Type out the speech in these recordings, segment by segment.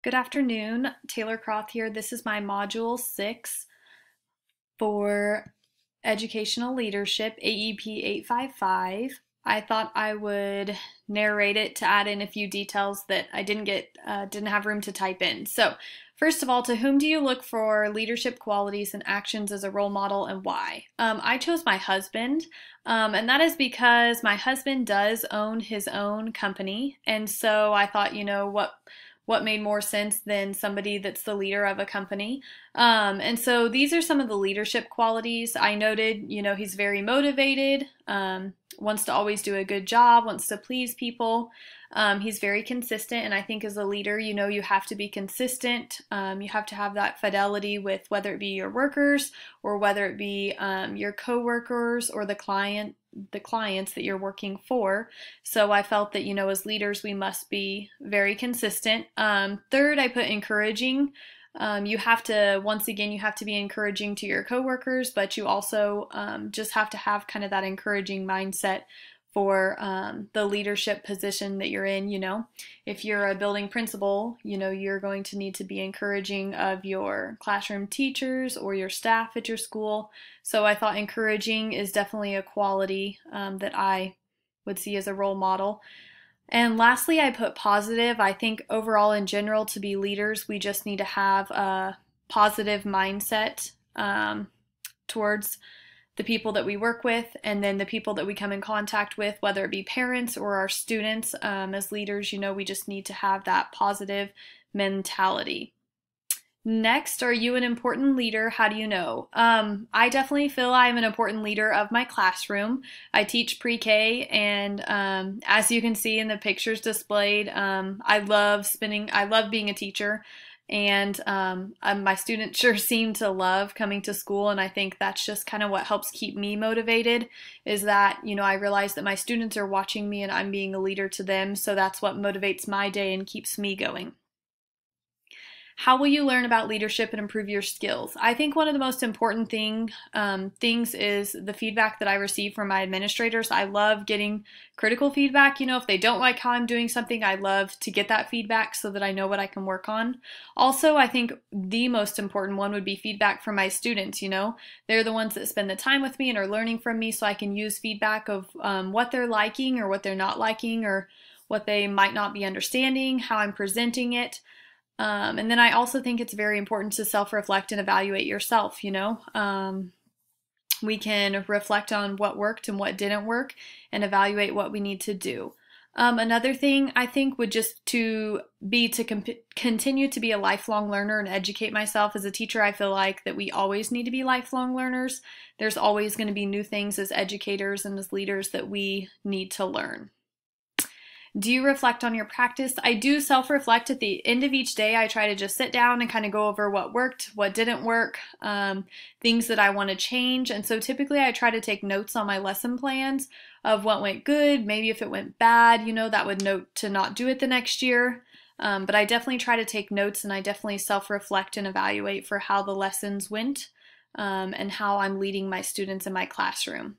Good afternoon, Taylor Croth here. This is my Module 6 for Educational Leadership, AEP 855. I thought I would narrate it to add in a few details that I didn't have room to type in. So, first of all, to whom do you look for leadership qualities and actions as a role model and why? I chose my husband, and that is because my husband does own his own company, and so I thought, what made more sense than somebody that's the leader of a company. And so these are some of the leadership qualities. I noted, he's very motivated, wants to always do a good job, wants to please people. He's very consistent, and I think as a leader, you have to be consistent. You have to have that fidelity with whether it be your workers or whether it be your coworkers or the clients that you're working for. So I felt that, as leaders, we must be very consistent. Third, I put encouraging. You have to, once again, you have to be encouraging to your coworkers, but you also just have to have kind of that encouraging mindset for the leadership position that you're in. If you're a building principal, you're going to need to be encouraging of your classroom teachers or your staff at your school. So I thought encouraging is definitely a quality that I would see as a role model. And lastly, I put positive. I think overall, in general, to be leaders, we just need to have a positive mindset towards the people that we work with, and then the people that we come in contact with, whether it be parents or our students. As leaders, we just need to have that positive mentality. Next, are you an important leader? How do you know? I definitely feel I'm an important leader of my classroom. I teach pre-K, and as you can see in the pictures displayed, I love being a teacher, and my students sure seem to love coming to school, and I think that's just kind of what helps keep me motivated, is that, I realize that my students are watching me and I'm being a leader to them, so that's what motivates my day and keeps me going. How will you learn about leadership and improve your skills? I think one of the most important things is the feedback that I receive from my administrators. I love getting critical feedback. If they don't like how I'm doing something, I love to get that feedback so that I know what I can work on. Also, I think the most important one would be feedback from my students. They're the ones that spend the time with me and are learning from me, so I can use feedback of what they're liking or what they're not liking or what they might not be understanding, how I'm presenting it. And then I also think it's very important to self-reflect and evaluate yourself, we can reflect on what worked and what didn't work and evaluate what we need to do. Another thing I think would just to be to continue to be a lifelong learner and educate myself. As a teacher, I feel like that we always need to be lifelong learners. There's always going to be new things as educators and as leaders that we need to learn. Do you reflect on your practice? I do self-reflect at the end of each day. I try to just sit down and kind of go over what worked, what didn't work, things that I want to change. And so typically I try to take notes on my lesson plans of what went good, maybe if it went bad, that would note to not do it the next year. But I definitely try to take notes, and I definitely self-reflect and evaluate for how the lessons went and how I'm leading my students in my classroom.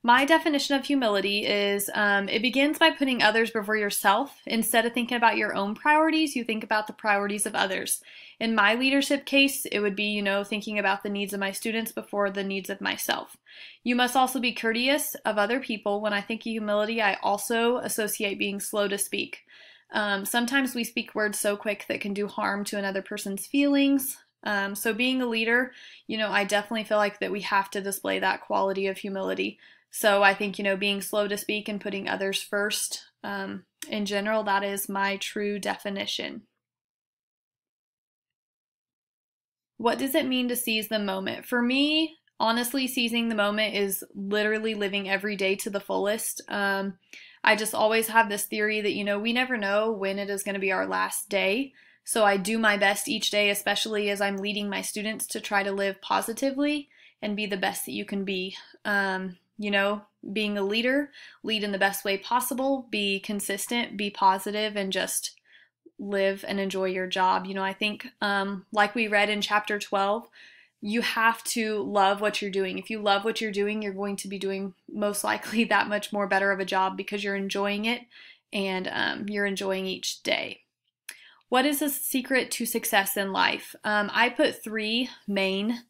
My definition of humility is it begins by putting others before yourself. Instead of thinking about your own priorities, you think about the priorities of others. In my leadership case, it would be, thinking about the needs of my students before the needs of myself. You must also be courteous of other people. When I think of humility, I also associate being slow to speak. Sometimes we speak words so quick that can do harm to another person's feelings. So being a leader, I definitely feel like that we have to display that quality of humility. So I think, being slow to speak and putting others first, in general, that is my true definition. What does it mean to seize the moment? For me, honestly, seizing the moment is literally living every day to the fullest. I just always have this theory that, we never know when it is going to be our last day. So I do my best each day, especially as I'm leading my students, to try to live positively and be the best that you can be. Being a leader, lead in the best way possible, be consistent, be positive, and just live and enjoy your job. I think, like we read in chapter 12, you have to love what you're doing. If you love what you're doing, you're going to be doing most likely that much more better of a job because you're enjoying it and you're enjoying each day. What is the secret to success in life? I put three main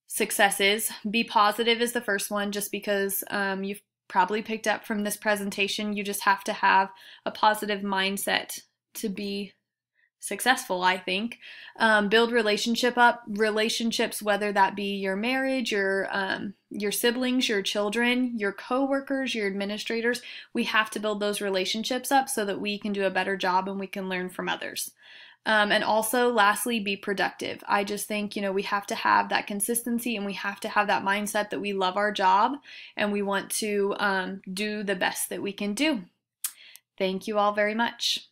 successes. Be positive is the first one, just because you've probably picked up from this presentation, you just have to have a positive mindset to be successful, I think. Build relationships, whether that be your marriage, your siblings, your children, your coworkers, your administrators. We have to build those relationships up so that we can do a better job and we can learn from others. And also, lastly, be productive. I just think, we have to have that consistency and we have to have that mindset that we love our job and we want to do the best that we can do. Thank you all very much.